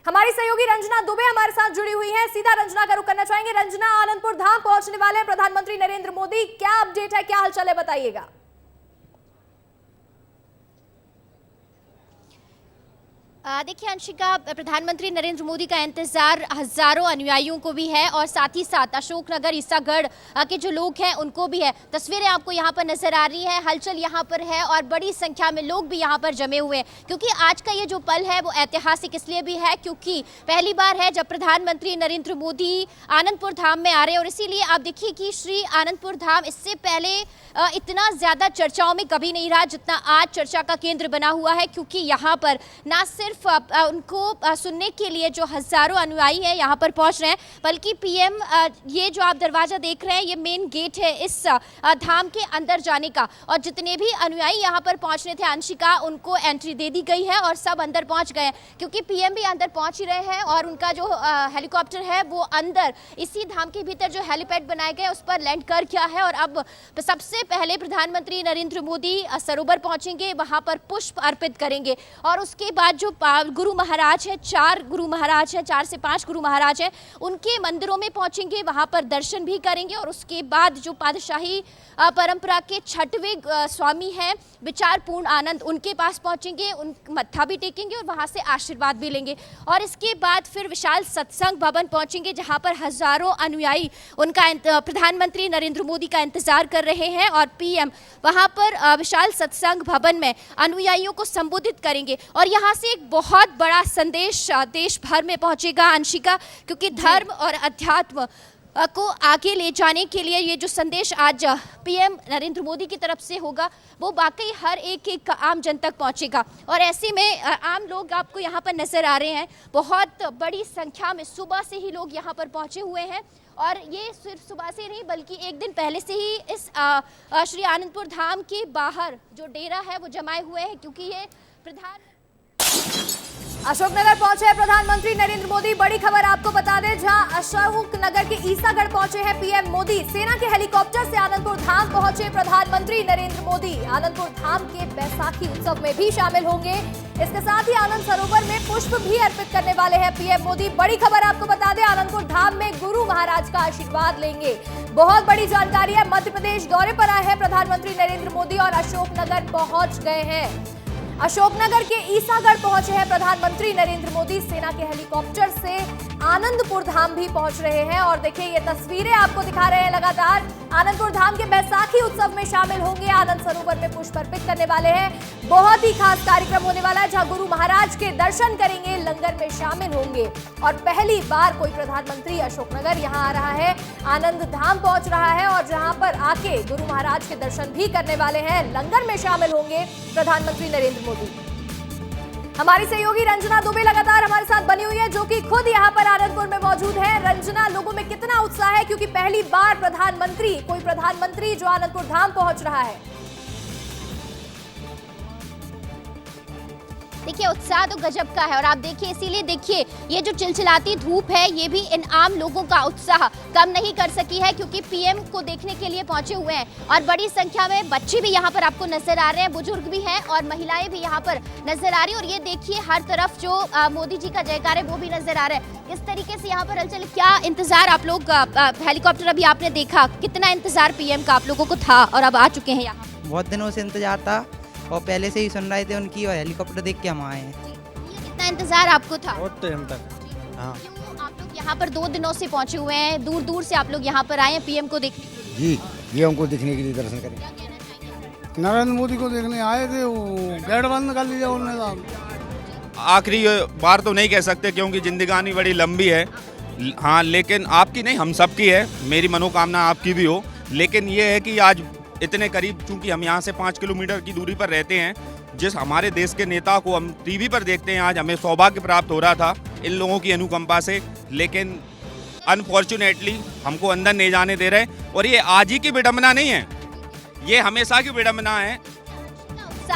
हमारी सहयोगी रंजना दुबे हमारे साथ जुड़ी हुई है, सीधा रंजना का रुख करना चाहेंगे। रंजना, आनंदपुर धाम पहुंचने वाले हैं प्रधानमंत्री नरेंद्र मोदी, क्या अपडेट है, क्या हालचाल है, बताइएगा। देखिए अंशिका, प्रधानमंत्री नरेंद्र मोदी का इंतजार हजारों अनुयायियों को भी है और साथ ही साथ अशोकनगर ईसागढ़ के जो लोग हैं उनको भी है। तस्वीरें आपको यहाँ पर नजर आ रही है, हलचल यहाँ पर है और बड़ी संख्या में लोग भी यहाँ पर जमे हुए हैं, क्योंकि आज का ये जो पल है वो ऐतिहासिक इसलिए भी है क्योंकि पहली बार है जब प्रधानमंत्री नरेंद्र मोदी आनंदपुर धाम में आ रहे हैं। और इसीलिए आप देखिए कि श्री आनंदपुर धाम इससे पहले इतना ज्यादा चर्चाओं में कभी नहीं रहा जितना आज चर्चा का केंद्र बना हुआ है, क्योंकि यहाँ पर ना सिर्फ उनको सुनने के लिए जो हजारों अनुयायी हैं यहाँ पर पहुँच रहे हैं, बल्कि पीएम ये जो आप दरवाजा देख रहे हैं ये मेन गेट है इस धाम के अंदर जाने का। और जितने भी अनुयायी यहाँ पर पहुँचने थे अंशिका, उनको एंट्री दे दी गई है और सब अंदर पहुँच गए हैं, क्योंकि पीएम भी अंदर पहुँच ही रहे हैं और उनका जो हेलीकॉप्टर है वो अंदर इसी धाम के भीतर जो हेलीपैड बनाए गए उस पर लैंड कर गया है। और अब सबसे पहले प्रधानमंत्री नरेंद्र मोदी सरोवर पहुंचेंगे, वहां पर पुष्प अर्पित करेंगे और उसके बाद जो गुरु महाराज है, 4 गुरु महाराज है, 4 से 5 गुरु महाराज है, उनके मंदिरों में पहुंचेंगे, वहां पर दर्शन भी करेंगे। और उसके बाद जो पातशाही परंपरा के 6वें स्वामी हैं विचार पूर्ण आनंद, उनके पास पहुंचेंगे, उन मत्था भी टेकेंगे और वहां से आशीर्वाद भी लेंगे। और इसके बाद फिर विशाल सत्संग भवन पहुंचेंगे जहां पर हजारों अनुयायी उनका प्रधानमंत्री नरेंद्र मोदी का इंतजार कर रहे हैं और पीएम वहां पर विशाल सत्संग भवन में अनुयायियों को संबोधित करेंगे। और यहां से एक बहुत बड़ा संदेश देश भर में पहुंचेगा अंशिका, क्योंकि धर्म और अध्यात्म को आगे ले जाने के लिए ये जो संदेश आज पीएम नरेंद्र मोदी की तरफ से होगा वो वाकई हर एक आम जन तक पहुंचेगा। और ऐसे में आम लोग आपको यहाँ पर नजर आ रहे हैं, बहुत बड़ी संख्या में सुबह से ही लोग यहाँ पर पहुंचे हुए हैं। और ये सिर्फ सुबह से नहीं बल्कि एक दिन पहले से ही इस श्री आनंदपुर धाम के बाहर जो डेरा है वो जमाए हुए हैं, क्योंकि ये अशोकनगर पहुंचे हैं प्रधानमंत्री नरेंद्र मोदी। बड़ी खबर आपको बता दें, जहां अशोकनगर के ईसागढ़ पहुंचे हैं पीएम मोदी, सेना के हेलीकॉप्टर से आनंदपुर धाम पहुंचे प्रधानमंत्री नरेंद्र मोदी। आनंदपुर धाम के बैसाखी उत्सव में भी शामिल होंगे, इसके साथ ही आनंद सरोवर में पुष्प भी अर्पित करने वाले हैं पीएम मोदी। बड़ी खबर आपको बता दें, आनंदपुर धाम में गुरु महाराज का आशीर्वाद लेंगे। बहुत बड़ी जानकारी है, मध्य प्रदेश दौरे पर आए हैं प्रधानमंत्री नरेंद्र मोदी और अशोकनगर पहुंच गए हैं। अशोकनगर के ईसागढ़ पहुंचे हैं प्रधानमंत्री नरेंद्र मोदी, सेना के हेलीकॉप्टर से आनंदपुर धाम भी पहुंच रहे हैं। और देखिए ये तस्वीरें आपको दिखा रहे हैं लगातार, आनंदपुर धाम के बैसाखी उत्सव में शामिल होंगे, आनंद सरोवर में पुष्प अर्पित करने वाले हैं। बहुत ही खास कार्यक्रम होने वाला है, जहां गुरु महाराज के दर्शन करेंगे, लंगर में शामिल होंगे। और पहली बार कोई प्रधानमंत्री अशोकनगर यहाँ आ रहा है, आनंद धाम पहुंच रहा है और जहां पर आके गुरु महाराज के दर्शन भी करने वाले हैं, लंगर में शामिल होंगे प्रधानमंत्री नरेंद्र मोदी। हमारी सहयोगी रंजना दुबे लगातार हमारे साथ बनी हुई है, जो कि खुद यहाँ पर आनंदपुर में मौजूद है। रंजना, लोगों में कितना उत्साह है, क्योंकि पहली बार कोई प्रधानमंत्री जो आनंदपुर धाम पहुंच रहा है? देखिए उत्साह तो गजब का है और आप देखिए, इसीलिए देखिए ये जो चिलचिलाती धूप है ये भी इन आम लोगों का उत्साह कम नहीं कर सकी है, क्योंकि पीएम को देखने के लिए पहुंचे हुए हैं। और बड़ी संख्या में बच्चे भी यहाँ पर आपको नजर आ रहे हैं, बुजुर्ग भी हैं और महिलाएं भी यहाँ पर नजर आ रही है। और ये देखिए हर तरफ जो मोदी जी का जयकार है वो भी नजर आ रहा है। इस तरीके से यहाँ पर हलचल, क्या इंतजार आप लोग, हेलीकॉप्टर अभी आपने देखा, कितना इंतजार पीएम का आप लोगों को था और अब आ चुके हैं यहाँ? बहुत दिनों से इंतजार था और पहले से ही सुन रहे थे उनकी, और हेलीकॉप्टर देख के हम आए हैं। ये कितना इंतजार आपको था? बहुत टाइम तक। हाँ, क्यों आप लोग यहाँ पर 2 दिनों से पहुँचे हुए हैं, दूर दूर से आप लोग यहाँ पर आए हैं पीएम को देखने के लिए? जी, पीएम को देखने के लिए, दर्शन करें। क्या कहना चाहेंगे? नरेंद्र मोदी को देखने आए थे, वो गेट बंद कर लिया उन्होंने। आखिरी बार तो नहीं कह सकते क्योंकि जिंदगानी बड़ी लंबी है, हाँ, लेकिन आपकी नहीं, हम सबकी है। मेरी मनोकामना आपकी भी हो, लेकिन ये है कि आज इतने करीब, चूंकि हम यहाँ से 5 किलोमीटर की दूरी पर रहते हैं, जिस हमारे देश के नेता को हम टीवी पर देखते हैं, आज हमें सौभाग्य प्राप्त हो रहा था इन लोगों की अनुकंपा से, लेकिन अनफॉर्चुनेटली हमको अंदर नहीं जाने दे रहे। और ये आज ही की विडंबना नहीं है, ये हमेशा की विडंबना है।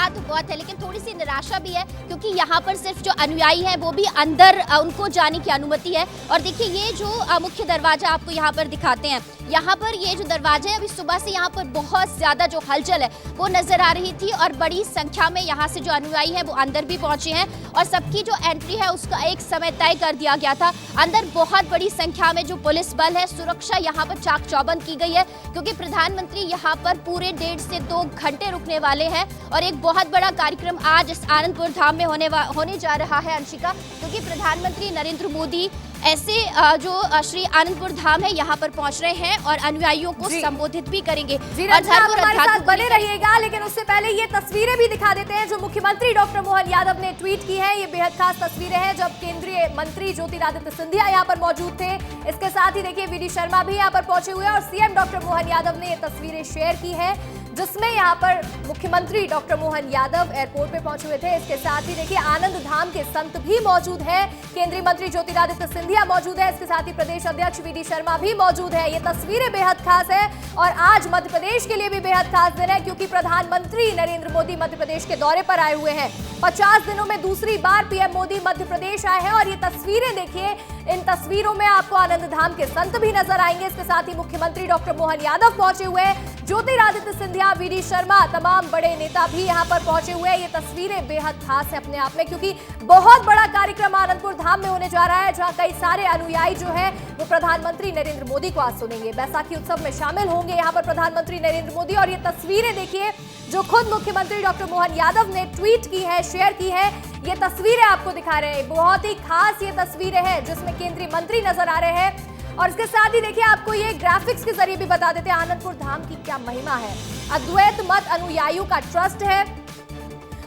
उत्साह तो बहुत है, लेकिन थोड़ी सी निराशा भी है, क्योंकि यहाँ पर सिर्फ जो अनुयायी हैं वो भी अंदर उनको जाने की अनुमति है। और देखिए ये जो मुख्य दरवाजा आपको यहाँ पर दिखाते हैं, यहाँ पर ये जो दरवाजा है, अभी सुबह से यहाँ पर बहुत ज्यादा जो हलचल है वो नजर आ रही थी और बड़ी संख्या में यहाँ से जो अनुयायी हैं वो अंदर भी पहुंचे हैं और सबकी जो एंट्री है उसका एक समय तय कर दिया गया था। अंदर बहुत बड़ी संख्या में जो पुलिस बल है, सुरक्षा यहाँ पर चाक चौबंद की गई है, क्योंकि प्रधानमंत्री यहाँ पर पूरे 1.5 से 2 घंटे रुकने वाले हैं और एक बहुत बड़ा कार्यक्रम आज इस आनंदपुर धाम में होने जा रहा है अंशिका, क्योंकि प्रधानमंत्री नरेंद्र मोदी ऐसे जो श्री आनंदपुर धाम है यहाँ पर पहुंच रहे हैं और अनुयायियों को संबोधित भी करेंगे। और हमारे साथ बने रहिएगा, लेकिन उससे पहले ये तस्वीरें भी दिखा देते हैं जो मुख्यमंत्री डॉक्टर मोहन यादव ने ट्वीट की है। ये बेहद खास तस्वीरें हैं जब केंद्रीय मंत्री ज्योतिरादित्य सिंधिया यहाँ पर मौजूद थे। इसके साथ ही देखिए वी.डी. शर्मा भी यहाँ पर पहुंचे हुए हैं और सीएम डॉक्टर मोहन यादव ने ये तस्वीरें शेयर की है, जिसमें यहाँ पर मुख्यमंत्री डॉक्टर मोहन यादव एयरपोर्ट पे पहुंचे हुए थे। इसके साथ ही देखिए आनंद धाम के संत भी मौजूद हैं, केंद्रीय मंत्री ज्योतिरादित्य सिंधिया मौजूद है, इसके साथ ही प्रदेश अध्यक्ष वी.डी. शर्मा भी मौजूद है। ये तस्वीरें बेहद खास है और आज मध्य प्रदेश के लिए भी बेहद खास दिन है, क्योंकि प्रधानमंत्री नरेंद्र मोदी मध्य प्रदेश के दौरे पर आए हुए हैं। 50 दिनों में दूसरी बार पीएम मोदी मध्य प्रदेश आए हैं और ये तस्वीरें देखिए, इन तस्वीरों में आपको आनंद धाम के संत भी नजर आएंगे। इसके साथ ही मुख्यमंत्री डॉक्टर मोहन यादव पहुंचे हुए हैं, ज्योतिरादित्य सिंधिया, वी.डी. शर्मा, तमाम बड़े नेता भी यहां पर पहुंचे हुए हैं। ये तस्वीरें बेहद खास है अपने आप में, क्योंकि बहुत बड़ा कार्यक्रम आनंदपुर धाम में होने जा रहा है, जहां कई सारे अनुयायी जो है वो प्रधानमंत्री नरेंद्र मोदी को आज सुनेंगे। बैसाखी उत्सव में शामिल होंगे यहाँ पर प्रधानमंत्री नरेंद्र मोदी। और ये तस्वीरें देखिए जो खुद मुख्यमंत्री डॉक्टर मोहन यादव ने ट्वीट की है, शेयर की है, ये तस्वीरें आपको दिखा रहे हैं। बहुत ही खास ये तस्वीरें हैं जिसमें केंद्रीय मंत्री नजर आ रहे हैं। और इसके साथ ही देखिए आपको ये ग्राफिक्स के जरिए भी बता देते हैं आनंदपुर धाम की क्या महिमा है। अद्वैत मत अनुयायियों का ट्रस्ट है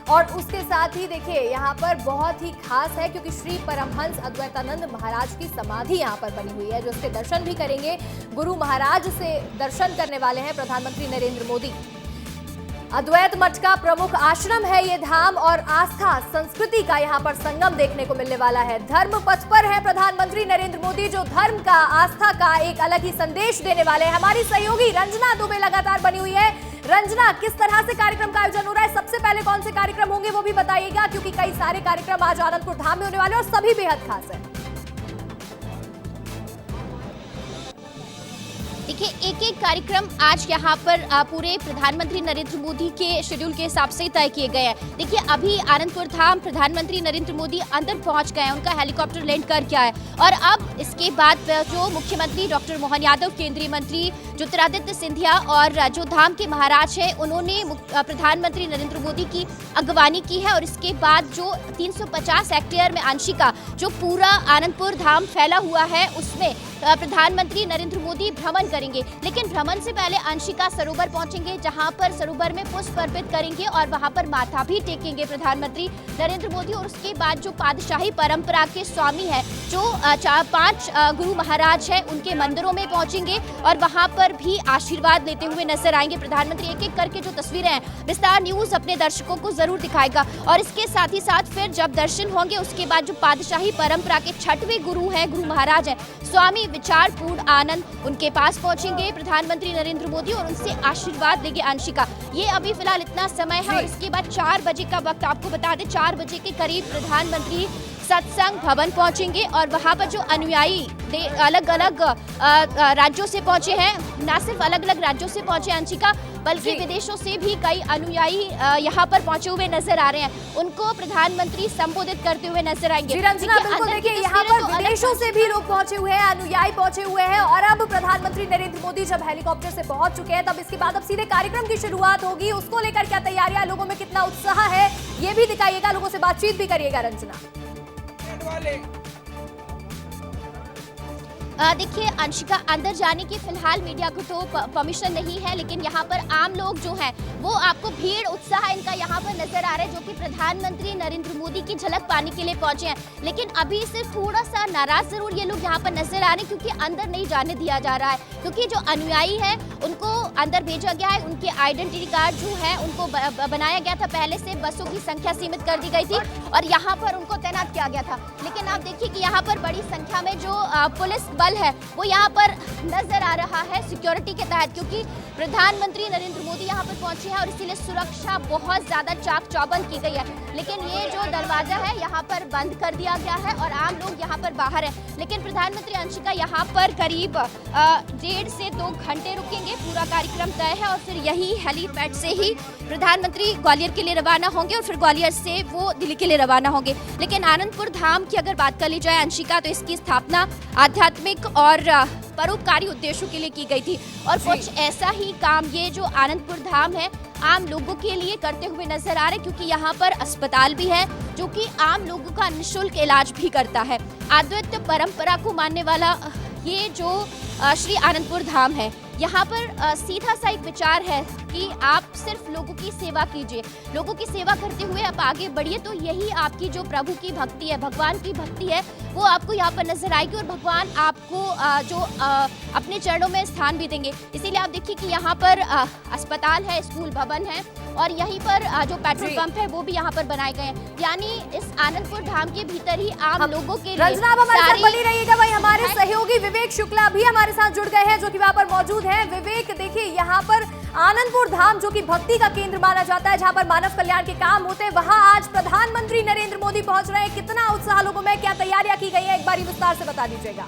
और उसके साथ ही देखिए यहाँ पर बहुत ही खास है, क्योंकि श्री परमहंस अद्वैतानंद महाराज की समाधि यहाँ पर बनी हुई है, जो उसके दर्शन भी करेंगे। गुरु महाराज से दर्शन करने वाले हैं प्रधानमंत्री नरेंद्र मोदी। अद्वैत मठ का प्रमुख आश्रम है ये धाम और आस्था संस्कृति का यहाँ पर संगम देखने को मिलने वाला है। धर्म पथ पर है प्रधानमंत्री नरेंद्र मोदी, जो धर्म का, आस्था का एक अलग ही संदेश देने वाले हैं। हमारी सहयोगी रंजना दुबे लगातार बनी हुई है। रंजना, किस तरह से कार्यक्रम का आयोजन हो रहा है? सबसे पहले कौन से कार्यक्रम होंगे वो भी बताइएगा, क्योंकि कई सारे कार्यक्रम आज आनंदपुर धाम में होने वाले और सभी बेहद खास है। देखिए एक एक कार्यक्रम आज यहाँ पर पूरे प्रधानमंत्री नरेंद्र मोदी के शेड्यूल के हिसाब से तय किए गए हैं। देखिए अभी आनंदपुर धाम प्रधानमंत्री नरेंद्र मोदी अंदर पहुंच गए हैं, उनका हेलीकॉप्टर लैंड कर गया है और अब इसके बाद जो मुख्यमंत्री डॉक्टर मोहन यादव, केंद्रीय मंत्री ज्योतिरादित्य सिंधिया और जो धाम के महाराज हैं उन्होंने प्रधानमंत्री नरेंद्र मोदी की अगवानी की है। और इसके बाद जो 350 हेक्टेयर में अंशिका जो पूरा आनंदपुर धाम फैला हुआ है उसमें प्रधानमंत्री नरेंद्र मोदी भ्रमण करेंगे। लेकिन भ्रमण से पहले अंशिका सरोवर पहुंचेंगे, जहां पर सरोवर में पुष्प अर्पित करेंगे और वहां पर माथा भी टेकेंगे प्रधानमंत्री नरेंद्र मोदी। और उसके बाद जो पातशाही परंपरा के स्वामी है, जो 5 गुरु महाराज हैं, उनके मंदिरों में पहुंचेंगे और वहां पर भी आशीर्वाद लेते हुए नजर आएंगे प्रधानमंत्री। एक एक करके जो तस्वीरें हैं विस्तार न्यूज अपने दर्शकों को जरूर दिखाएगा। और इसके साथ ही साथ फिर जब दर्शन होंगे उसके बाद जो पातशाही परंपरा के 6वें गुरु हैं, गुरु महाराज हैं, स्वामी विचारपूर्ण आनंद, उनके पास पहुंचेंगे प्रधानमंत्री नरेंद्र मोदी और उनसे आशीर्वाद लेंगे अंशिका। ये अभी फिलहाल इतना समय है और इसके बाद 4 बजे का वक्त आपको बता दें, 4 बजे के करीब प्रधानमंत्री सत्संग भवन पहुंचेंगे और वहां पर जो अनुयायी अलग अलग राज्यों से पहुंचे हैं, न सिर्फ अलग अलग राज्यों से पहुंचे अंशिका, बल्कि विदेशों से भी कई अनुयायी यहाँ पर पहुंचे हुए नजर आ रहे हैं, उनको प्रधानमंत्री संबोधित करते हुए नजर आएंगे। रंजना, बिल्कुल देखिए यहाँ पर विदेशों से भी लोग पहुंचे हुए हैं, अनुयायी पहुंचे हुए हैं और अब प्रधानमंत्री नरेंद्र मोदी जब हेलीकॉप्टर से पहुंच चुके हैं तब इसके बाद अब सीधे कार्यक्रम की शुरुआत होगी। उसको लेकर क्या तैयारियां, लोगों में कितना उत्साह है, ये भी दिखाइएगा, लोगों से बातचीत भी करिएगा। रंजना, देखिए अंशिका, अंदर जाने की फिलहाल मीडिया को तो परमिशन नहीं है, लेकिन यहाँ पर आम लोग जो हैं वो आपको भीड़ उत्साह इनका यहाँ पर नजर आ रहा है, जो कि प्रधानमंत्री नरेंद्र मोदी की झलक पाने के लिए पहुंचे हैं। लेकिन अभी सिर्फ थोड़ा सा नाराज जरूर ये लोग यहाँ पर नजर आ रहे हैं, क्योंकि अंदर नहीं जाने दिया जा रहा है, क्योंकि जो अनुयायी है उनको अंदर भेजा गया है। उनके आइडेंटिटी कार्ड जो है उनको बनाया गया था, पहले से बसों की संख्या सीमित कर दी गई थी और यहाँ पर उनको तैनात किया गया था। लेकिन आप देखिए कि यहाँ पर बड़ी संख्या में जो पुलिस बल है वो यहाँ पर नजर आ रहा है सिक्योरिटी के तहत, क्योंकि प्रधानमंत्री नरेंद्र मोदी यहाँ पर पहुंचे हैं और इसीलिए सुरक्षा बहुत ज्यादा चाक चौबंद की गई है। लेकिन ये जो दरवाजा है यहाँ पर बंद कर दिया गया है और आम लोग यहाँ पर बाहर है। लेकिन प्रधानमंत्री अंशिका यहाँ पर करीब 1.5 से 2 घंटे रुकेंगे, पूरा कार्यक्रम तय है और फिर यही हेलीपैड से ही प्रधानमंत्री ग्वालियर के लिए रवाना होंगे और फिर ग्वालियर से वो दिल्ली के लिए रवाना होंगे। लेकिन आनंदपुर धाम की अगर बात कर ली जाए अंशिका, तो इसकी स्थापना आध्यात्मिक और परोपकारी उद्देश्यों के लिए की गई थी और कुछ ऐसा ही काम ये जो आनंदपुर धाम है आम लोगों के लिए करते हुए नजर आ रहे, क्योंकि यहाँ पर अस्पताल भी है जो कि आम लोगों का निःशुल्क इलाज भी करता है। अद्वैत परंपरा को मानने वाला ये जो श्री आनंदपुर धाम है, यहाँ पर सीधा सा एक विचार है कि आप सिर्फ लोगों की सेवा कीजिए, लोगों की सेवा करते हुए आप आगे बढ़िए, तो यही आपकी जो प्रभु की भक्ति है, भगवान की भक्ति है, वो आपको यहाँ पर नजर आएगी और भगवान आपको अपने चरणों में स्थान भी देंगे। इसीलिए आप देखिए कि यहाँ पर अस्पताल है, स्कूल भवन है और यहीं पर जो पेट्रोल पंप है वो भी यहाँ पर बनाए गए हैं। यानी इस आनंदपुर धाम के भीतर ही आम लोगों के लिए रंजना, आप हमारे साथ बनी रहिएगा। वही हमारे सहयोगी विवेक शुक्ला भी हमारे साथ जुड़ गए हैं जो कि वहाँ पर मौजूद है। विवेक, देखिए यहाँ पर आनंदपुर धाम जो कि भक्ति का केंद्र माना जाता है, जहाँ पर मानव कल्याण के काम होते हैं, वहाँ आज प्रधानमंत्री नरेंद्र मोदी पहुंच रहे हैं। कितना उत्साह लोगों में, क्या तैयारियां की गई है, एक बार विस्तार से बता दीजिएगा।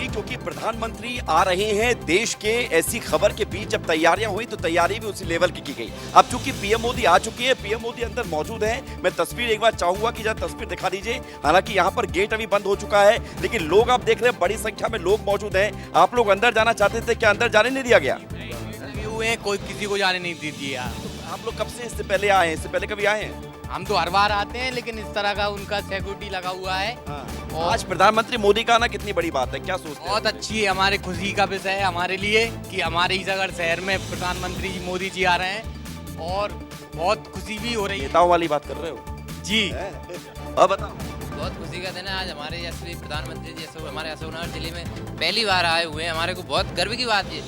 क्योंकि प्रधानमंत्री आ रहे हैं देश के, ऐसी खबर के बीच जब तैयारियां हुई तो तैयारी भी उसी लेवल की गई। अब चूंकि पीएम मोदी आ चुके हैं, पीएम मोदी अंदर मौजूद हैं। मैं तस्वीर एक बार चाहूंगा कि जरा तस्वीर दिखा दीजिए। हालांकि यहां पर गेट अभी बंद हो चुका है, लेकिन लोग आप देख रहे हैं, बड़ी संख्या में लोग मौजूद हैं। आप लोग अंदर जाना चाहते थे, क्या अंदर जाने नहीं दिया गया? कोई किसी को जाने नहीं दीजिए। आप लोग कब से इससे पहले आए हैं? इससे पहले कभी आए हैं? हम तो हर बार आते हैं, लेकिन इस तरह का उनका सिक्योरिटी लगा हुआ है। और आज प्रधानमंत्री मोदी का आना कितनी बड़ी बात है, क्या सोचते हैं? बहुत अच्छी है, हमारे खुशी का विषय है हमारे लिए कि हमारे ईसागढ़ शहर में प्रधानमंत्री मोदी जी आ रहे हैं और बहुत खुशी भी हो रही है। नेताओं वाली बात कर रहे हो जी। अब बताओ। बहुत खुशी का दिन है आज हमारे यशस्वी प्रधानमंत्री जी हमारे अशोकनगर जिले में पहली बार आए हुए हैं। हमारे को बहुत गर्व की बात है,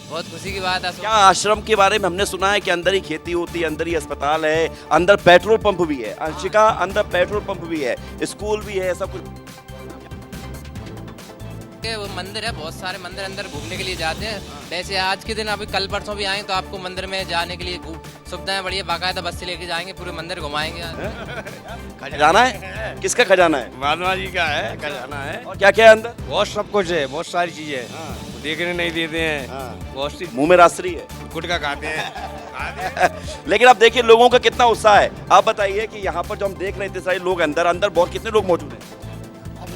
बहुत खुशी की बात है। क्या आश्रम के बारे में हमने सुना है कि अंदर ही खेती होती है, अंदर ही अस्पताल है, अंदर पेट्रोल पंप भी है। अंशिका, अंदर पेट्रोल पंप भी है, स्कूल भी है, ऐसा कुछ? वो मंदिर है, बहुत सारे मंदिर अंदर घूमने के लिए जाते हैं। वैसे आज के दिन अभी कल परसों भी आए तो आपको मंदिर में जाने के लिए सुविधाएं बढ़िया, बाकायदा बस से लेके जाएंगे, पूरे मंदिर घुमाएंगे। खजाना है? किसका खजाना है? महात्मा जी का है खजाना है। और क्या क्या है अंदर? बहुत सब कुछ है, बहुत सारी चीजें हैं, देखने नहीं देते हैं। बहुत सी मुंह में रास्त्री है, गुटखा खाते हैं। लेकिन अब देखिए लोगों का कितना उत्साह है। आप बताइए कि यहाँ पर जो हम देख रहे थे सारे लोग अंदर बहुत कितने लोग मौजूद हैं?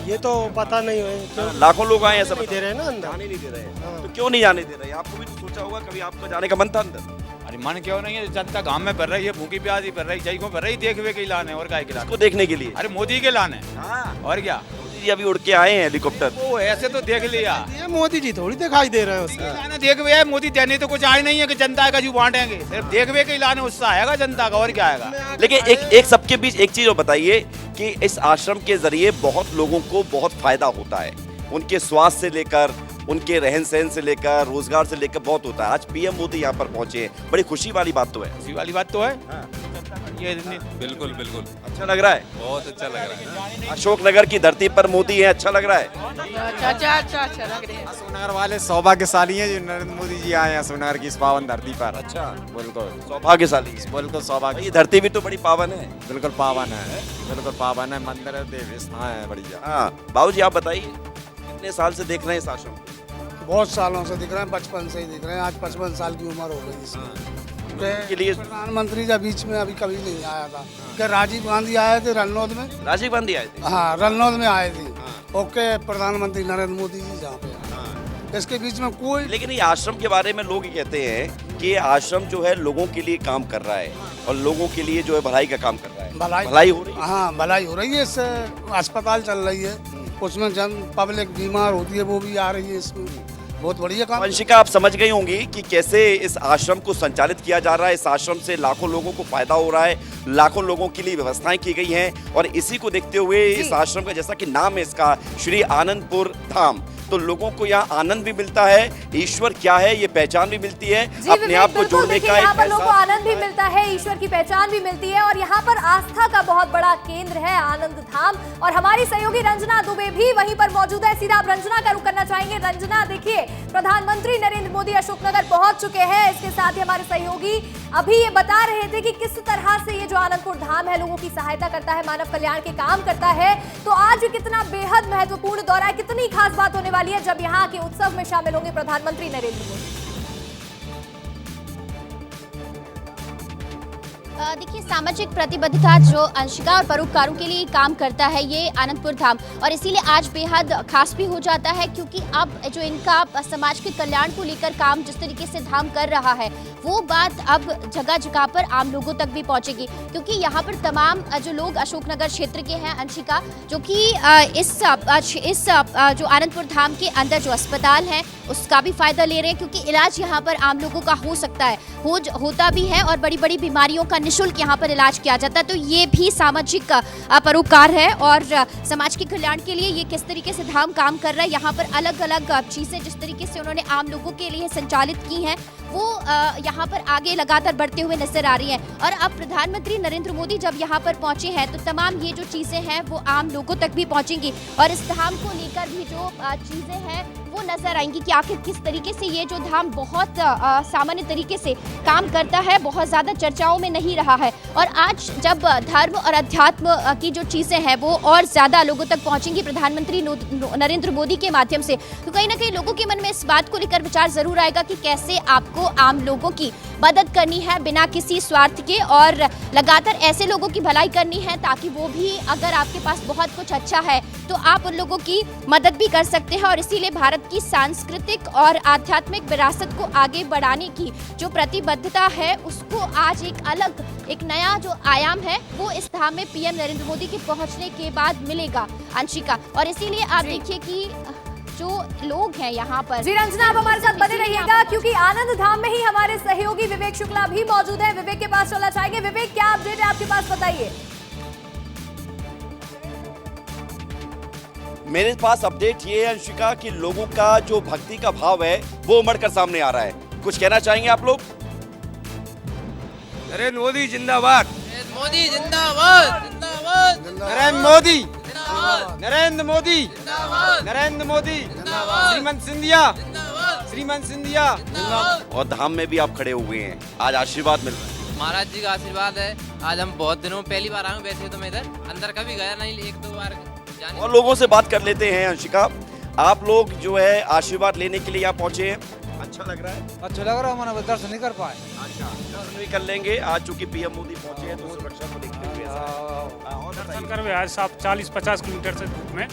ये तो पता नहीं है, क्यों लाखों लोग आए हैं, सब नहीं दे रहे हैं ना अंदर। जाने नहीं दे रहे हैं। तो क्यों नहीं जाने दे रहे? आपको भी तो सोचा होगा कभी, आपका जाने का मन था अंदर? अरे मन क्यों नहीं है, जनता गांव में भर रही है, भूखी प्यासी भर रही, जय को भर रही, देखवे के लाने और काय के लाने, को देखने के लिए। अरे मोदी के लाने और क्या। मोदी जी अभी उड़ के आए हैं हेलीकॉप्टर। वो ऐसे तो देख लिया, ये मोदी जी थोड़ी दिखाई दे रहे हैं उसका। देखवे है, मोदी देने तो कुछ आए नहीं है कि जनता का जो बांटेंगे, सिर्फ देखवे के लाने उत्साह आएगा जनता का, और क्या आएगा। लेकिन एक सबके बीच एक चीज और बताइए कि इस आश्रम के जरिए बहुत लोगों को बहुत फायदा होता है, उनके स्वास्थ्य से लेकर, उनके रहन सहन से लेकर, रोजगार से लेकर बहुत होता है। आज पीएम मोदी यहाँ पर पहुंचे हैं, बड़ी खुशी वाली बात तो है। खुशी वाली बात तो है। ये बिल्कुल बिल्कुल अच्छा लग रहा है, बहुत अच्छा लग रहा है। अशोकनगर की धरती पर मोदी है, अच्छा लग रहा है। अच्छा लग रहा है। अशोकनगर वाले सौभाग्यशाली हैं जो नरेंद्र मोदी जी आए हैं अशोकनगर की इस पावन धरती पर। अच्छा, बिल्कुल सौभाग्यशाली, बिल्कुल सौभाग्य। ये धरती भी तो बड़ी पावन है। बिल्कुल पावन है, बिल्कुल पावन है, मंदिर है, देव स्थान है, बढ़िया। हाँ बाबू जी, आप बताइए कितने साल से देख रहे हैं इस आश्रम को? बहुत सालों से दिख रहे हैं, बचपन से ही दिख रहे हैं। आज 55 साल की उम्र हो गई इसमें। के लिए प्रधानमंत्री जब बीच में अभी कभी नहीं आया था। क्या राजीव गांधी आए थे रनौद में? राजीव गांधी आए थे? हाँ, रनौद में आए थे। ओके, प्रधानमंत्री नरेंद्र मोदी जी जहाँ पे, इसके बीच में कोई। लेकिन ये आश्रम के बारे में लोग ये कहते हैं कि ये आश्रम जो है लोगों के लिए काम कर रहा है और लोगों के लिए जो है भलाई का काम कर रहा है। भलाई हो रही है? हाँ, भलाई हो रही है। इससे अस्पताल चल रही है, उसमें जन पब्लिक बीमार होती है वो भी आ रही है इसमें। बहुत बढ़िया काम। वंशिका, आप समझ गई होंगी कि कैसे इस आश्रम को संचालित किया जा रहा है। इस आश्रम से लाखों लोगों को फायदा हो रहा है, लाखों लोगों के लिए व्यवस्थाएं की गई हैं और इसी को देखते हुए इस आश्रम का, जैसा कि नाम है इसका, श्री आनंदपुर धाम, तो लोगों को यहाँ आनंद भी मिलता है, ईश्वर क्या है ये पहचान भी मिलती है, अपने आप को जोड़ने का यहाँ पर एक लोगों को आनंद भी मिलता है, ईश्वर की पहचान भी मिलती है और यहाँ पर आस्था का बहुत बड़ा केंद्र है आनंद धाम। और हमारी सहयोगी रंजना दुबे भी वहीं पर मौजूद है। सीधा आप रंजना का रुख करना चाहेंगे। रंजना, देखिए प्रधानमंत्री नरेंद्र मोदी अशोकनगर पहुंच चुके हैं। इसके साथ ही हमारे सहयोगी अभी ये बता रहे थे कि किस तरह से ये जो आनंदपुर धाम है लोगों की सहायता करता है, मानव कल्याण के काम करता है। तो आज कितना बेहद महत्वपूर्ण दौरा है, कितनी खास बात होने वाली है जब यहाँ के उत्सव में शामिल होंगे प्रधानमंत्री नरेंद्र मोदी। देखिए, सामाजिक प्रतिबद्धता जो अंशिका और परोपकारों के लिए काम करता है ये आनंदपुर धाम, और इसीलिए आज बेहद खास भी हो जाता है क्योंकि अब जो इनका समाज के कल्याण को लेकर काम जिस तरीके से धाम कर रहा है वो बात अब जगह जगह पर आम लोगों तक भी पहुंचेगी। क्योंकि यहाँ पर तमाम जो लोग अशोकनगर क्षेत्र के हैं अंशिका, जो कि इस जो आनंदपुर धाम के अंदर जो अस्पताल है उसका भी फायदा ले रहे हैं क्योंकि इलाज यहाँ पर आम लोगों का हो सकता है, होता भी है और बड़ी बड़ी बीमारियों का निःशुल्क यहाँ पर इलाज किया जाता है। तो ये भी सामाजिक परोपकार है और समाज के कल्याण के लिए ये किस तरीके से धाम काम कर रहा है। यहाँ पर अलग अलग चीज़ें जिस तरीके से उन्होंने आम लोगों के लिए संचालित की हैं वो यहाँ पर आगे लगातार बढ़ते हुए नजर आ रही हैं। और अब प्रधानमंत्री नरेंद्र मोदी जब यहाँ पर पहुंचे हैं तो तमाम ये जो चीज़ें हैं वो आम लोगों तक भी पहुंचेंगी और इस धाम को लेकर भी जो चीज़ें हैं वो नजर आएंगी कि आखिर किस तरीके से ये जो धाम बहुत सामान्य तरीके से काम करता है, बहुत ज़्यादा चर्चाओं में नहीं रहा है। और आज जब धर्म और अध्यात्म की जो चीज़ें हैं वो और ज़्यादा लोगों तक पहुंचेंगी प्रधानमंत्री नरेंद्र मोदी के माध्यम से, तो कहीं ना कहीं लोगों के मन में इस बात को लेकर विचार ज़रूर आएगा कि कैसे आपको आम लोगों की मदद करनी है बिना किसी स्वार्थ के और लगातार ऐसे लोगों की भलाई करनी है ताकि वो भी, अगर आपके पास बहुत कुछ अच्छा है तो आप उन लोगों की मदद भी कर सकते हैं। और इसीलिए भारत की सांस्कृतिक और आध्यात्मिक विरासत को आगे बढ़ाने की जो प्रतिबद्धता है उसको आज एक नया जो आयाम है वो इस धाम में पीएम नरेंद्र मोदी के पहुंचने के बाद मिलेगा अंशिका। और इसीलिए आप देखिए कि जो लोग हैं यहाँ पर। जी रंजना, आप हमारे साथ बने रहिएगा क्योंकि आनंद धाम में ही हमारे सहयोगी विवेक शुक्ला भी मौजूद है। विवेक के पास चलना चाहेंगे। विवेक, क्या अपडेट है आपके पास, बताइए। मेरे पास अपडेट ये है अंशिका कि लोगों का जो भक्ति का भाव है वो उमड़कर सामने आ रहा है। कुछ कहना चाहेंगे आप लोग? नरेंद्र मोदी जिंदाबाद, मोदी जिंदाबाद, जिंदाबाद, नरेंद्र मोदी, नरेंद्र मोदी, नरेंद्र मोदी, श्रीमंत सिंधिया, श्रीमंत सिंधिया। और धाम में भी आप खड़े हुए हैं, आज आशीर्वाद मिल रहा है। महाराज जी का आशीर्वाद है। आज हम बहुत दिनों पहली बार आए, वैसे तो मैं इधर अंदर कभी गया नहीं, एक दो बार जाने। और लोगों से बात कर लेते हैं अंशिका, आप लोग जो है आशीर्वाद लेने के लिए यहाँ पहुंचे हैं, अच्छा लग रहा है? अच्छा लग रहा है, हमारा दर्शन नहीं कर पाए। अच्छा, दर्शन भी कर लेंगे आज चूंकि पीएम मोदी पहुंचे हैं तो सुरक्षा को देखते हुए दर्शन करवे आज साहब 40-50 किलोमीटर से धूप में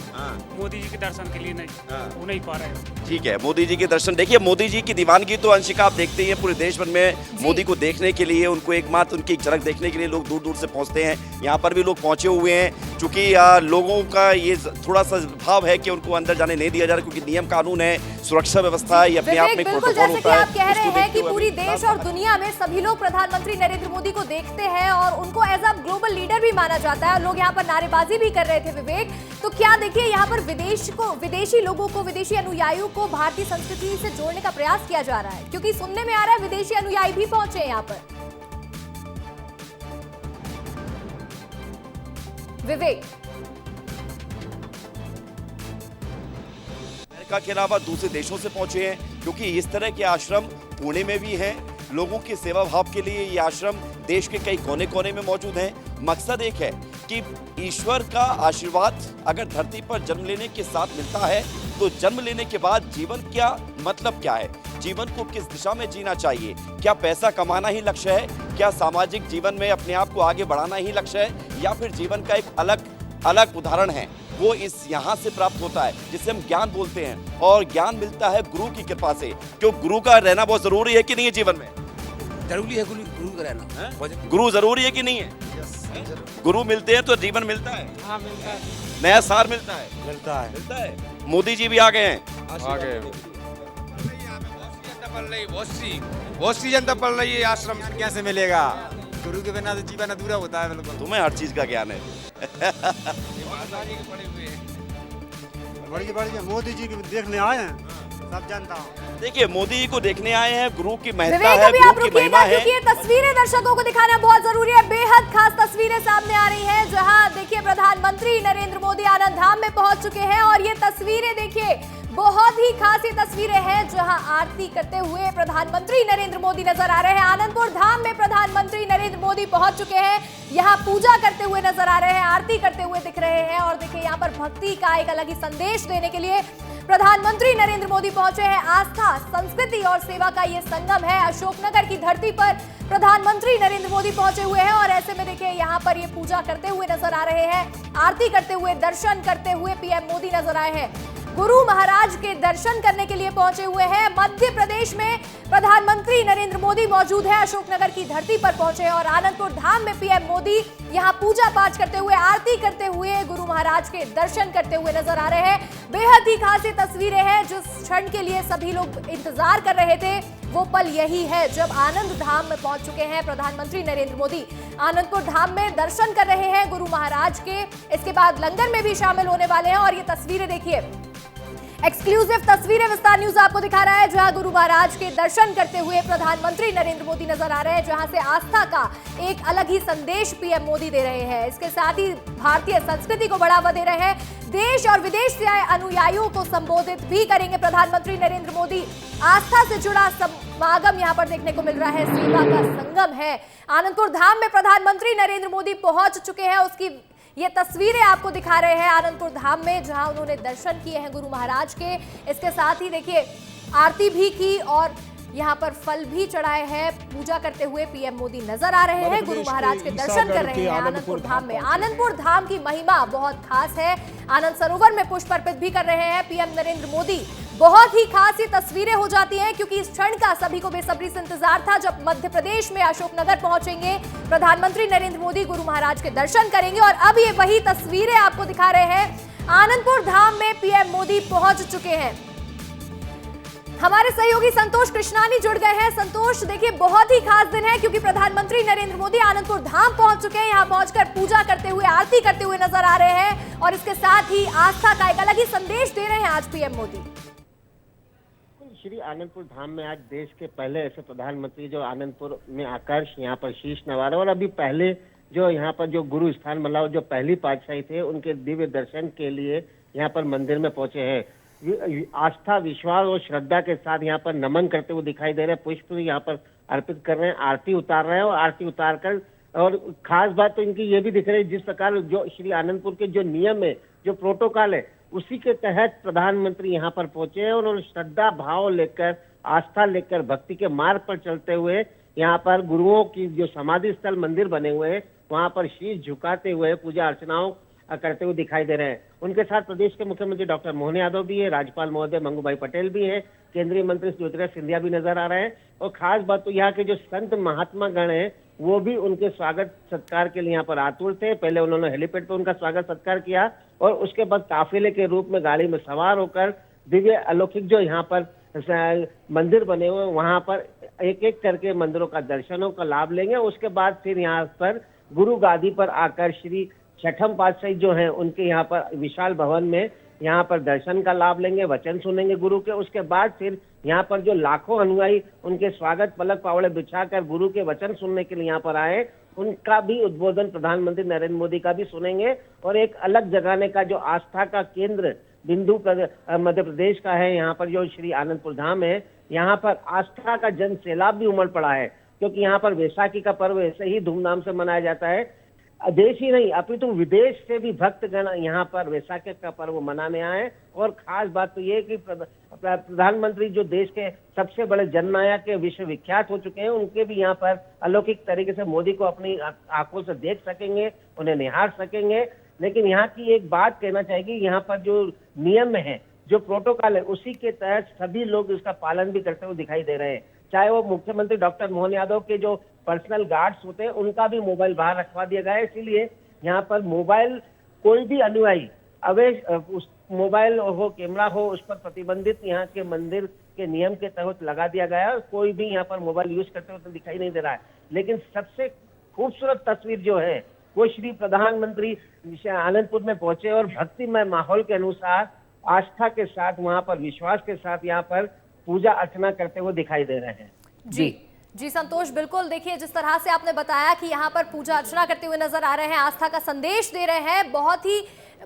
मोदी जी के दर्शन के लिए नहीं वो नहीं पा रहे हैं। ठीक है, मोदी जी के दर्शन। देखिए, मोदी जी की दीवानगी तो अंशिका आप देखते ही हैं, पूरे देश भर में मोदी को देखने के लिए, उनको एकमात्र उनकी एक झलक देखने के लिए लोग दूर दूर से पहुंचते हैं। यहाँ पर भी लोग पहुंचे हुए हैं चूंकि लोगों का ये थोड़ा सा भाव है कि उनको अंदर जाने नहीं दिया जा रहा क्योंकि नियम कानून है, सुरक्षा व्यवस्था है, ये अपने आप में प्रोटोकॉल होता है। आप कह रहे हैं कि पूरी देश और दुनिया में सभी लोग प्रधानमंत्री नरेंद्र मोदी को देखते हैं और उनको एज अ ग्लोबल लीडर भी माना जाता है। लोग यहाँ पर नारेबाजी भी कर रहे थे विवेक, तो क्या देखिए यहाँ पर विदेशी लोगों को, विदेशी अनुयायियों को भारतीय संस्कृति से जोड़ने का प्रयास किया जा रहा है क्योंकि सुनने में आ रहा है विदेशी अनुयायी भी पहुंचे यहाँ पर। विवेक, अमेरिका के अलावा दूसरे देशों से पहुंचे हैं क्योंकि इस तरह के आश्रम पुणे में भी हैं। लोगों के सेवा भाव के लिए ये आश्रम देश के कई कोने कोने में मौजूद हैं। मकसद एक है कि ईश्वर का आशीर्वाद अगर धरती पर जन्म लेने के साथ मिलता है तो जन्म लेने के बाद जीवन क्या मतलब क्या है, जीवन को किस दिशा में जीना चाहिए, क्या पैसा कमाना ही लक्ष्य है, क्या सामाजिक जीवन में अपने आप को आगे बढ़ाना ही लक्ष्य है, या फिर जीवन का एक अलग उदाहरण है वो इस यहाँ से प्राप्त होता है जिसे हम ज्ञान बोलते हैं। और ज्ञान मिलता है गुरु की कृपा से। क्यों गुरु का रहना बहुत जरूरी है कि नहीं है जीवन में? जरूरी है गुरु का रहना। गुरु जरूरी है कि नहीं है? गुरु मिलते हैं तो जीवन मिलता है। हाँ, मिलता है, नया सार मिलता है। मिलता है। मिलता है। मोदी जी भी आ गए हैं। आ गए। पल रही बहुत सी जनता पल रही है। आश्रम कैसे मिलेगा? गुरु के बिना तो जीवन अधूरा होता है। बिल्कुल तुम्हें हर चीज का ज्ञान है। बढ़िया मोदी जी को देखने आए हैं सब जनता। देखिए मोदी जी को देखने आए हैं, गुरु की महत्ता विवेक, है, अभी गुरु आप की महिमा रुकिएगा है। क्योंकि ये तस्वीरें दर्शकों को दिखाना बहुत जरूरी है। बेहद खास तस्वीरें सामने आ रही हैं, जहां देखिए प्रधानमंत्री नरेंद्र मोदी आनंद धाम में पहुंच चुके हैं और ये तस्वीरें देखिए बहुत ही खास ये तस्वीरें हैं, जहां आरती करते हुए प्रधानमंत्री नरेंद्र मोदी नजर आ रहे हैं। आनंदपुर धाम में प्रधानमंत्री नरेंद्र मोदी पहुंच चुके हैं, यहां पूजा करते हुए नजर आ रहे हैं, आरती करते हुए दिख रहे हैं और देखिए यहां पर भक्ति का एक अलग ही संदेश देने के लिए प्रधानमंत्री नरेंद्र मोदी पहुंचे हैं। आस्था, संस्कृति और सेवा का ये संगम है। अशोकनगर की धरती पर प्रधानमंत्री नरेंद्र मोदी पहुंचे हुए हैं और ऐसे में देखिए यहां पर ये पूजा करते हुए नजर आ रहे हैं, आरती करते हुए, दर्शन करते हुए पीएम मोदी नजर आए हैं। गुरु महाराज के दर्शन करने के लिए पहुंचे हुए हैं। मध्य प्रदेश में प्रधानमंत्री नरेंद्र मोदी मौजूद है, अशोकनगर की धरती पर पहुंचे हैं और आनंदपुर धाम में पीएम मोदी यहां पूजा पाठ करते हुए, आरती करते हुए, गुरु महाराज के दर्शन करते हुए नजर आ रहे हैं। बेहद ही खास ये तस्वीरें हैं, जिस क्षण के लिए सभी लोग इंतजार कर रहे थे वो पल यही है जब आनंद धाम में पहुंच चुके हैं प्रधानमंत्री नरेंद्र मोदी। आनंदपुर धाम में दर्शन कर रहे हैं गुरु महाराज के, इसके बाद लंगर में भी शामिल होने वाले हैं और ये तस्वीरें देखिए, एक्सक्लूसिव तस्वीरें विस्तार न्यूज आपको दिखा रहा है, जहां गुरु महाराज के दर्शन करते हुए प्रधानमंत्री नरेंद्र मोदी नजर आ रहे हैं, जहां से आस्था का एक अलग ही संदेश पीएम मोदी दे रहे हैं। इसके साथ ही भारतीय संस्कृति को बढ़ावा दे रहे हैं। देश और विदेश से आए अनुयायियों को संबोधित भी करेंगे प्रधानमंत्री नरेंद्र मोदी। आस्था से जुड़ा समागम यहां पर देखने को मिल रहा है, सेवा का संगम है। आनंदपुर धाम में प्रधानमंत्री नरेंद्र मोदी पहुंच चुके हैं, उसकी ये तस्वीरें आपको दिखा रहे हैं आनंदपुर धाम में, जहां उन्होंने दर्शन किए हैं गुरु महाराज के। इसके साथ ही देखिए आरती भी की और यहाँ पर फल भी चढ़ाए हैं। पूजा करते हुए पीएम मोदी नजर आ रहे हैं, गुरु महाराज के दर्शन कर रहे हैं आनंदपुर धाम में। आनंदपुर धाम की महिमा बहुत खास है। आनंद सरोवर में पुष्प अर्पित भी कर रहे हैं पीएम नरेंद्र मोदी। बहुत ही खास ये तस्वीरें हो जाती हैं क्योंकि इस क्षण का सभी को बेसब्री से इंतजार था जब मध्य प्रदेश में अशोकनगर पहुंचेंगे प्रधानमंत्री नरेंद्र मोदी, गुरु महाराज के दर्शन करेंगे और अब ये वही तस्वीरें आपको दिखा रहे हैं। आनंदपुर धाम में पीएम मोदी पहुंच चुके हैं। हमारे सहयोगी संतोष कृष्णानी जुड़ गए हैं। संतोष, देखिए बहुत ही खास दिन है क्योंकि प्रधानमंत्री नरेंद्र मोदी आनंदपुर धाम पहुंच चुके हैं। यहां पहुंचकर पूजा करते हुए, आरती करते हुए नजर आ रहे हैं और इसके साथ ही आस्था का एक अलग ही संदेश दे रहे हैं आज पीएम मोदी। श्री आनंदपुर धाम में आज देश के पहले ऐसे प्रधानमंत्री जो आनंदपुर में आकर यहाँ पर शीश नवा रहे और अभी पहले जो यहाँ पर जो गुरु स्थान मतलब जो पहली पातशाही थे उनके दिव्य दर्शन के लिए यहाँ पर मंदिर में पहुंचे हैं। आस्था, विश्वास और श्रद्धा के साथ यहाँ पर नमन करते हुए दिखाई दे रहे हैं। पुष्प यहाँ पर अर्पित कर रहे हैं, आरती उतार रहे हैं और आरती उतार कर और खास बात तो इनकी ये भी दिख रही है जिस प्रकार जो श्री आनंदपुर के जो नियम है, जो प्रोटोकॉल है, उसी के तहत प्रधानमंत्री यहाँ पर पहुंचे हैं और उन्होंने श्रद्धा भाव लेकर, आस्था लेकर, भक्ति के मार्ग पर चलते हुए यहाँ पर गुरुओं की जो समाधि स्थल मंदिर बने हुए हैं वहाँ पर शीश झुकाते हुए पूजा अर्चनाओं करते हुए दिखाई दे रहे हैं। उनके साथ प्रदेश के मुख्यमंत्री डॉक्टर मोहन यादव भी है, राज्यपाल महोदय मंगूभाई पटेल भी है, केंद्रीय मंत्री ज्योतिरादित्य सिंधिया भी नजर आ रहे हैं और खास बात तो यहाँ के जो संत महात्मा गण हैं वो भी उनके स्वागत सत्कार के लिए यहाँ पर आतुर थे। पहले उन्होंने हेलीपैड पर उनका स्वागत सत्कार किया और उसके बाद काफिले के रूप में गाड़ी में सवार होकर दिव्य अलौकिक जो यहाँ पर मंदिर बने हुए वहां पर एक एक करके मंदिरों का दर्शनों का लाभ लेंगे। उसके बाद फिर यहाँ पर गुरु गादी पर आकर श्री छठम पातशाही जो है उनके यहाँ पर विशाल भवन में यहाँ पर दर्शन का लाभ लेंगे, वचन सुनेंगे गुरु के। उसके बाद फिर यहाँ पर जो लाखों अनुयायी उनके स्वागत पलक पावड़े बिछाकर गुरु के वचन सुनने के लिए यहाँ पर आए, उनका भी उद्बोधन प्रधानमंत्री नरेंद्र मोदी का भी सुनेंगे और एक अलग जगाने का जो आस्था का केंद्र बिंदु मध्य प्रदेश का है, यहाँ पर जो श्री आनंदपुर धाम है, यहाँ पर आस्था का जन सैलाब भी उमड़ पड़ा है क्योंकि यहाँ पर वैसाखी का पर्व ऐसे ही धूमधाम से मनाया जाता है। देश ही नहीं अपितु विदेश से भी भक्तगण यहाँ पर वैसाखी का पर्व मनाने आए और खास बात तो ये कि प्रधानमंत्री जो देश के सबसे बड़े जननायक के विश्व विख्यात हो चुके हैं, उनके भी यहाँ पर अलौकिक तरीके से मोदी को अपनी आंखों से देख सकेंगे, उन्हें निहार सकेंगे। लेकिन यहाँ की एक बात कहना चाहिए, यहाँ पर जो नियम है, जो प्रोटोकॉल है, उसी के तहत सभी लोग इसका पालन भी करते हुए दिखाई दे रहे हैं। चाहे वो मुख्यमंत्री डॉक्टर मोहन यादव के जो पर्सनल गार्ड्स होते हैं उनका भी मोबाइल बाहर रखवा दिया गया है। इसीलिए यहाँ पर मोबाइल कोई भी अनुयायी अवैध उस मोबाइल हो, कैमरा हो, उस पर प्रतिबंधित यहाँ के मंदिर उसके नियम के तहत लगा दिया गया है और कोई भी यहाँ पर मोबाइल यूज करते हुए तो दिखाई नहीं दे रहा है। लेकिन सबसे खूबसूरत तस्वीर जो है वो श्री प्रधानमंत्री आनंदपुर में पहुंचे और भक्तिमय माहौल के अनुसार आस्था के साथ, वहां पर विश्वास के साथ यहाँ पर पूजा अर्चना करते हुए दिखाई दे रहे हैं। जी संतोष, बिल्कुल देखिए जिस तरह से आपने बताया कि यहाँ पर पूजा अर्चना करते हुए नजर आ रहे हैं, आस्था का संदेश दे रहे हैं, बहुत ही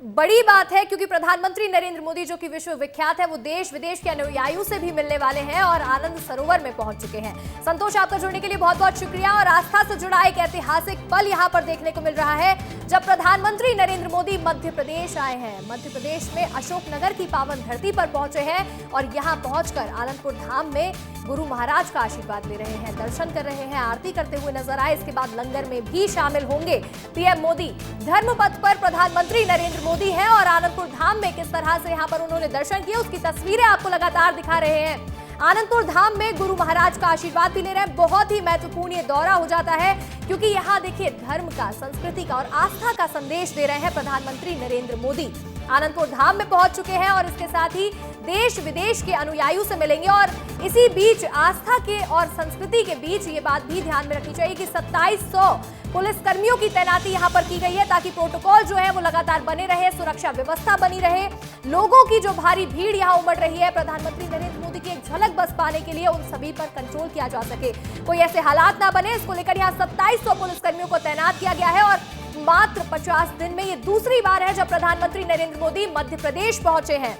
बड़ी बात है क्योंकि प्रधानमंत्री नरेंद्र मोदी जो कि विश्व विख्यात है वो देश विदेश के अनुयायियों से भी मिलने वाले हैं और आनंद सरोवर में पहुंच चुके हैं। संतोष, आपका जुड़ने के लिए बहुत बहुत शुक्रिया। और आस्था से जुड़ा एक ऐतिहासिक पल यहां पर देखने को मिल रहा है जब प्रधानमंत्री नरेंद्र मोदी मध्य प्रदेश आए हैं। मध्य प्रदेश में अशोकनगर की पावन धरती पर पहुंचे हैं और यहां पहुंचकर आनंदपुर धाम में गुरु महाराज का आशीर्वाद ले रहे हैं, दर्शन कर रहे हैं, आरती करते हुए नजर आए। इसके बाद लंगर में भी शामिल होंगे पीएम मोदी। धर्मपथ पर प्रधानमंत्री नरेंद्र मोदी है और आनंदपुर धाम में किस तरह से यहां पर उन्होंने दर्शन किए उसकी तस्वीरें आपको लगातार दिखा रहे हैं। आनंदपुर धाम में गुरु महाराज का आशीर्वाद भी ले रहे हैं। बहुत ही महत्वपूर्ण ये दौरा हो जाता है क्योंकि यहाँ देखिए धर्म का, संस्कृति का और आस्था का संदेश दे रहे हैं प्रधानमंत्री नरेंद्र मोदी। आनंदपुर धाम में पहुंच चुके हैं और इसके साथ ही देश विदेश के अनुयायियों से मिलेंगे। और इसी बीच आस्था के और संस्कृति के बीच ये बात भी ध्यान में रखनी चाहिए कि 2700 पुलिसकर्मियों की तैनाती यहां पर की गई है ताकि प्रोटोकॉल जो है वो लगातार बने रहे, सुरक्षा व्यवस्था बनी रहे। लोगों की जो भारी भीड़ यहां उमड़ रही है, प्रधानमंत्री नरेंद्र मोदी की एक झलक बस पाने के लिए उन सभी पर कंट्रोल किया जा सके, कोई ऐसे हालात ना बने, इसको लेकर यहां 2700 पुलिसकर्मियों को तैनात किया गया है। और मात्र 50 दिन में ये दूसरी बार है जब प्रधानमंत्री नरेंद्र मोदी मध्य प्रदेश पहुंचे हैं।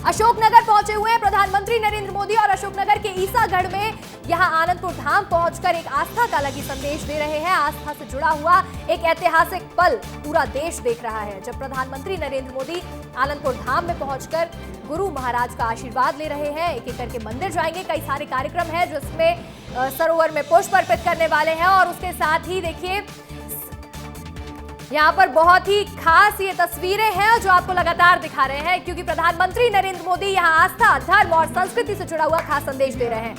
अशोकनगर पहुंचे हुए हैं प्रधानमंत्री नरेंद्र मोदी और अशोकनगर के ईसागढ़ में यहां आनंदपुर धाम पहुंचकर एक आस्था का अलग ही संदेश दे रहे हैं। आस्था से जुड़ा हुआ एक ऐतिहासिक पल पूरा देश देख रहा है जब प्रधानमंत्री नरेंद्र मोदी आनंदपुर धाम में पहुंचकर गुरु महाराज का आशीर्वाद ले रहे हैं। एक एक करके मंदिर जाएंगे, कई सारे कार्यक्रम है जिसमें सरोवर में पुष्प अर्पित करने वाले हैं और उसके साथ ही देखिए यहाँ पर बहुत ही खास ये तस्वीरें हैं जो आपको लगातार दिखा रहे हैं क्योंकि प्रधानमंत्री नरेंद्र मोदी यहाँ आस्था, धर्म और संस्कृति से जुड़ा हुआ खास संदेश दे रहे हैं।